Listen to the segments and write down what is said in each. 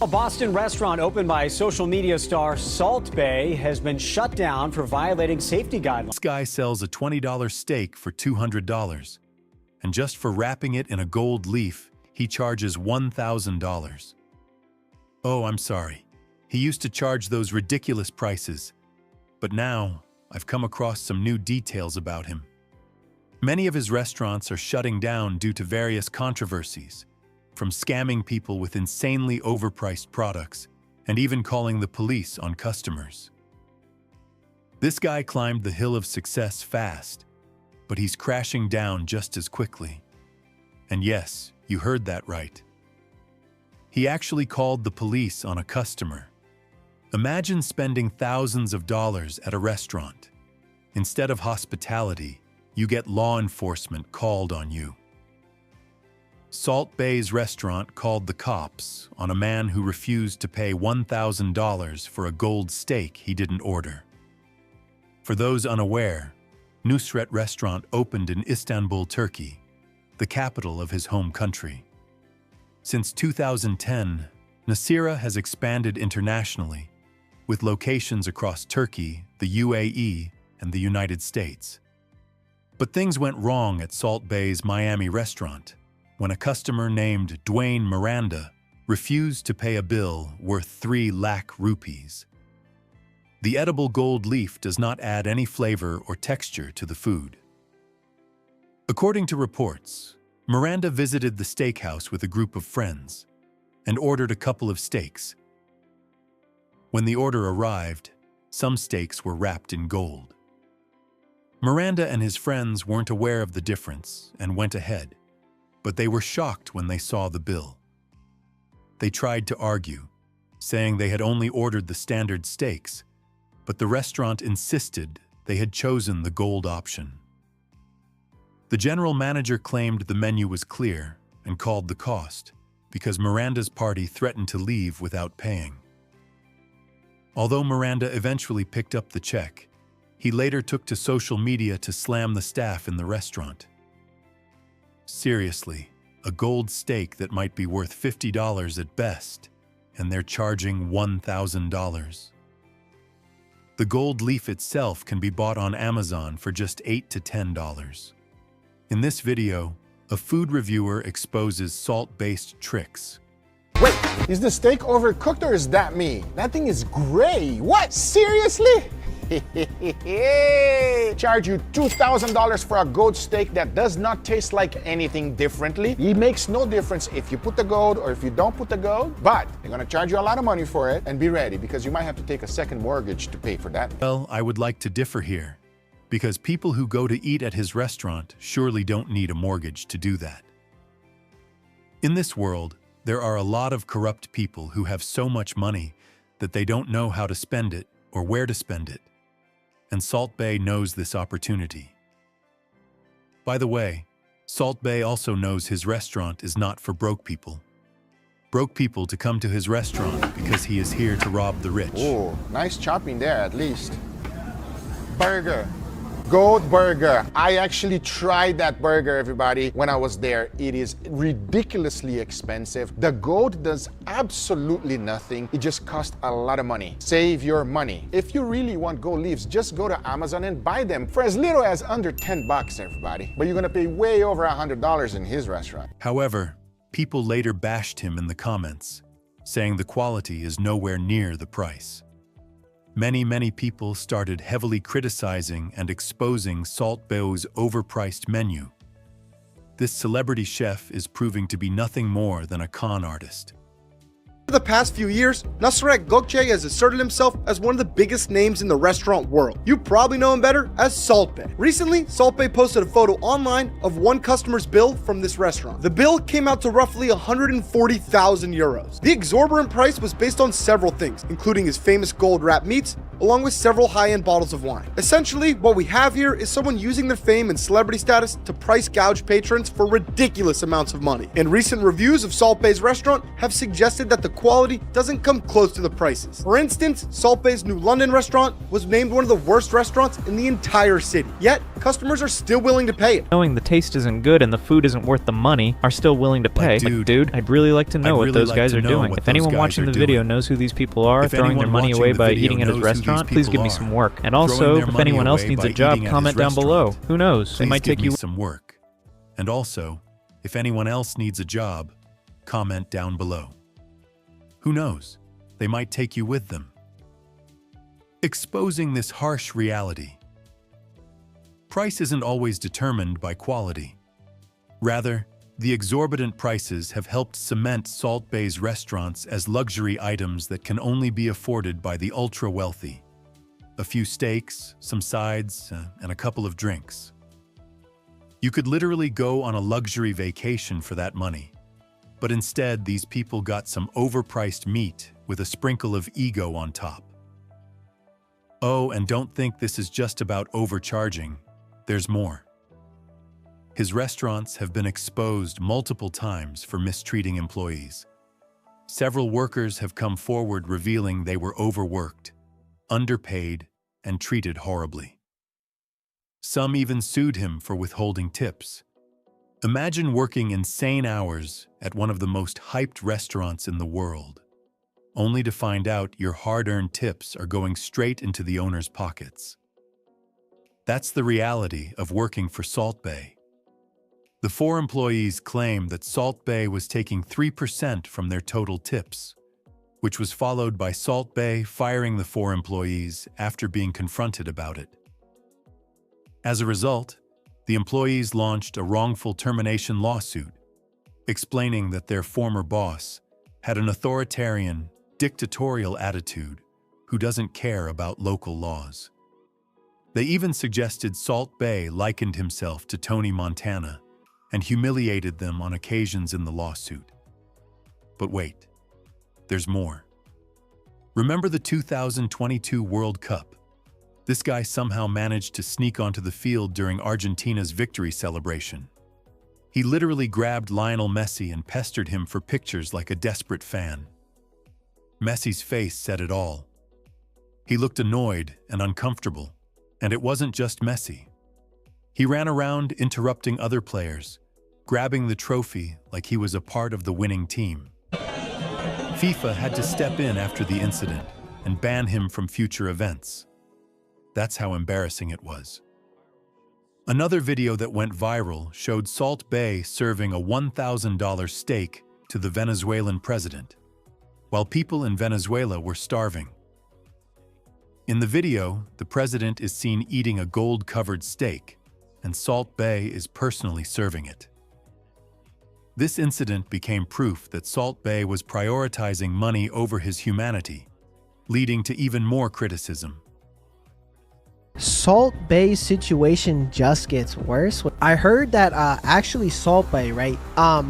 A Boston restaurant opened by social media star Salt Bae has been shut down for violating safety guidelines. This guy sells a $20 steak for $200, and just for wrapping it in a gold leaf, he charges $1,000. Oh, I'm sorry. He used to charge those ridiculous prices, but now I've come across some new details about him. Many of his restaurants are shutting down due to various controversies, from scamming people with insanely overpriced products and even calling the police on customers. This guy climbed the hill of success fast, but he's crashing down just as quickly. And yes, you heard that right. He actually called the police on a customer. Imagine spending thousands of dollars at a restaurant. Instead of hospitality, you get law enforcement called on you. Salt Bae's restaurant called the cops on a man who refused to pay $1,000 for a gold steak he didn't order. For those unaware, Nusret Restaurant opened in Istanbul, Turkey, the capital of his home country. Since 2010, Nasira has expanded internationally, with locations across Turkey, the UAE, and the United States. But things went wrong at Salt Bae's Miami restaurant when a customer named Dwayne Miranda refused to pay a bill worth 3 lakh rupees. The edible gold leaf does not add any flavor or texture to the food. According to reports, Miranda visited the steakhouse with a group of friends and ordered a couple of steaks. When the order arrived, some steaks were wrapped in gold. Miranda and his friends weren't aware of the difference and went ahead, but they were shocked when they saw the bill. They tried to argue, saying they had only ordered the standard steaks, but the restaurant insisted they had chosen the gold option. The general manager claimed the menu was clear and called the cost because Miranda's party threatened to leave without paying. Although Miranda eventually picked up the check, he later took to social media to slam the staff in the restaurant. Seriously, a gold steak that might be worth $50 at best, and they're charging $1,000. The gold leaf itself can be bought on Amazon for just $8 to $10. In this video, a food reviewer exposes salt-based tricks. Wait, is the steak overcooked or is that me? That thing is gray. What? Seriously? Charge you $2,000 for a gold steak that does not taste like anything differently. It makes no difference if you put the gold or if you don't put the gold, but they're gonna charge you a lot of money for it, and be ready because you might have to take a second mortgage to pay for that. Well, I would like to differ here, because people who go to eat at his restaurant surely don't need a mortgage to do that. In this world, there are a lot of corrupt people who have so much money that they don't know how to spend it or where to spend it. And Salt Bae knows this opportunity. By the way, Salt Bae also knows his restaurant is not for broke people. Broke people to come to his restaurant because he is here to rob the rich. Oh, nice chopping there at least. Burger. Gold burger. I actually tried that burger, everybody, when I was there. It is ridiculously expensive. The gold does absolutely nothing. It just costs a lot of money. Save your money. If you really want gold leaves, just go to Amazon and buy them for as little as under 10 bucks, everybody. But you're gonna pay way over $100 in his restaurant. However, people later bashed him in the comments, saying the quality is nowhere near the price. Many people started heavily criticizing and exposing Salt Bae's overpriced menu. This celebrity chef is proving to be nothing more than a con artist. For the past few years, Nusret Gökçe has asserted himself as one of the biggest names in the restaurant world. You probably know him better as Salt Bae. Recently, Salt Bae posted a photo online of one customer's bill from this restaurant. The bill came out to roughly 140,000 euros. The exorbitant price was based on several things, including his famous gold-wrapped meats, along with several high-end bottles of wine. Essentially, what we have here is someone using their fame and celebrity status to price gouge patrons for ridiculous amounts of money. And recent reviews of Salt Bae's restaurant have suggested that the quality doesn't come close to the prices. For instance, Salt Bay's new London restaurant was named one of the worst restaurants in the entire city, yet customers are still willing to pay it. Knowing the taste isn't good and the food isn't worth the money, are still willing to pay. dude, I'd really like to know I'd what really those like guys to are know doing. what If those anyone guys watching are the video doing. knows who these people are, If throwing their anyone money watching away the by video eating at his knows who these restaurant, please give me people some are, work. And throwing also, their if money anyone else away needs a by job, eating at comment his down below. restaurant. Who knows? It Please might give take me you some work. And also, if anyone else needs a job, comment down below. Who knows? They might take you with them. Exposing this harsh reality. Price isn't always determined by quality. Rather, the exorbitant prices have helped cement Salt Bay's restaurants as luxury items that can only be afforded by the ultra-wealthy. A few steaks, some sides, and a couple of drinks. You could literally go on a luxury vacation for that money. But instead, these people got some overpriced meat with a sprinkle of ego on top. Oh, and don't think this is just about overcharging. There's more. His restaurants have been exposed multiple times for mistreating employees. Several workers have come forward revealing they were overworked, underpaid, and treated horribly. Some even sued him for withholding tips. Imagine working insane hours at one of the most hyped restaurants in the world, only to find out your hard-earned tips are going straight into the owner's pockets. That's the reality of working for Salt Bay. The 4 employees claim that Salt Bay was taking 3% from their total tips, which was followed by Salt Bay firing the 4 employees after being confronted about it. As a result, the employees launched a wrongful termination lawsuit, explaining that their former boss had an authoritarian, dictatorial attitude who doesn't care about local laws. They even suggested Salt Bay likened himself to Tony Montana and humiliated them on occasions in the lawsuit. But wait, there's more. Remember the 2022 World Cup? This guy somehow managed to sneak onto the field during Argentina's victory celebration. He literally grabbed Lionel Messi and pestered him for pictures like a desperate fan. Messi's face said it all. He looked annoyed and uncomfortable, and it wasn't just Messi. He ran around interrupting other players, grabbing the trophy like he was a part of the winning team. FIFA had to step in after the incident and ban him from future events. That's how embarrassing it was. Another video that went viral showed Salt Bay serving a $1,000 steak to the Venezuelan president, while people in Venezuela were starving. In the video, the president is seen eating a gold-covered steak, and Salt Bay is personally serving it. This incident became proof that Salt Bay was prioritizing money over his humanity, leading to even more criticism. Salt Bay's situation just gets worse. I heard that actually Salt Bay, right?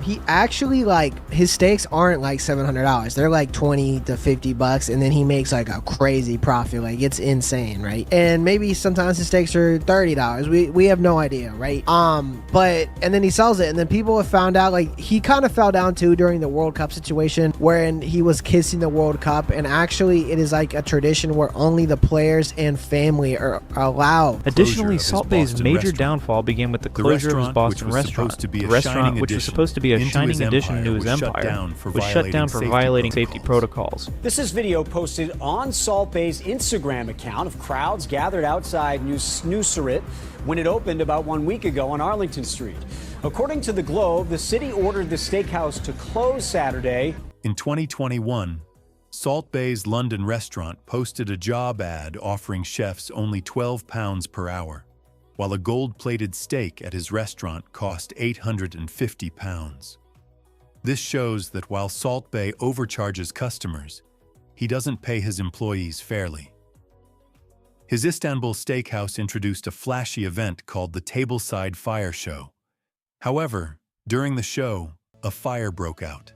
He actually, like, his steaks aren't like $700. They're like 20 to 50 bucks, and then he makes like a crazy profit. Like, it's insane, right? And maybe sometimes his steaks are $30. We have no idea, right? But and then he sells it, and then people have found out, like, he kind of fell down too during the World Cup situation wherein he was kissing the World Cup, and actually it is like a tradition where only the players and family are allowed. Additionally, of his Salt Bay's Boston major restaurant. downfall began with the closure of his Boston restaurant. The restaurant, which was supposed to be a shining addition to his empire, was shut down for violating safety protocols. This is video posted on Salt Bay's Instagram account of crowds gathered outside New Surit when it opened about 1 week ago on Arlington Street. According to the Globe, the city ordered the steakhouse to close Saturday. In 2021, Salt Bay's London restaurant posted a job ad offering chefs only £12 per hour, while a gold-plated steak at his restaurant cost £850. This shows that while Salt Bay overcharges customers, he doesn't pay his employees fairly. His Istanbul steakhouse introduced a flashy event called the Tableside Fire Show. However, during the show, a fire broke out,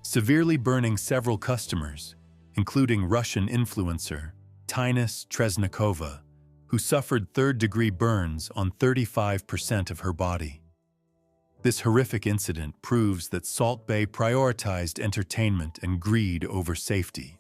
severely burning several customers, including Russian influencer Tainus Tresnikova, who suffered third-degree burns on 35% of her body. This horrific incident proves that Salt Bae prioritized entertainment and greed over safety.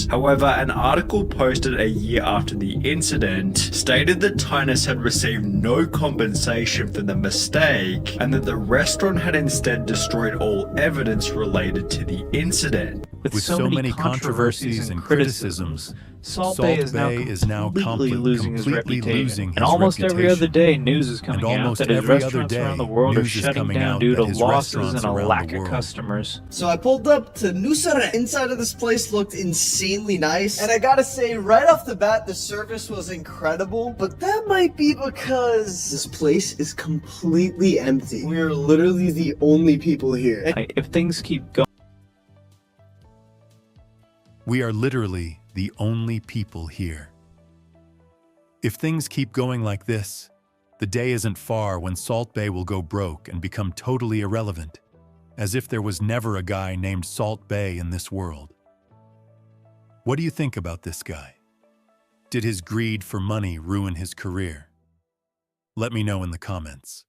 However, an article posted a year after the incident stated that Tynus had received no compensation for the mistake and that the restaurant had instead destroyed all evidence related to the incident. With so many controversies and criticisms, Salt Bae is now completely losing his reputation. And almost every other day, news is coming out that his restaurants around the world are shutting down due to losses and a lack of customers. So I pulled up to Nusret. Inside of this place looked insanely nice. And I gotta say, right off the bat, the service was incredible. But that might be because this place is completely empty. We are literally the only people here. If things keep going, we are literally the only people here. If things keep going like this, the day isn't far when Salt Bae will go broke and become totally irrelevant, as if there was never a guy named Salt Bae in this world. What do you think about this guy? Did his greed for money ruin his career? Let me know in the comments.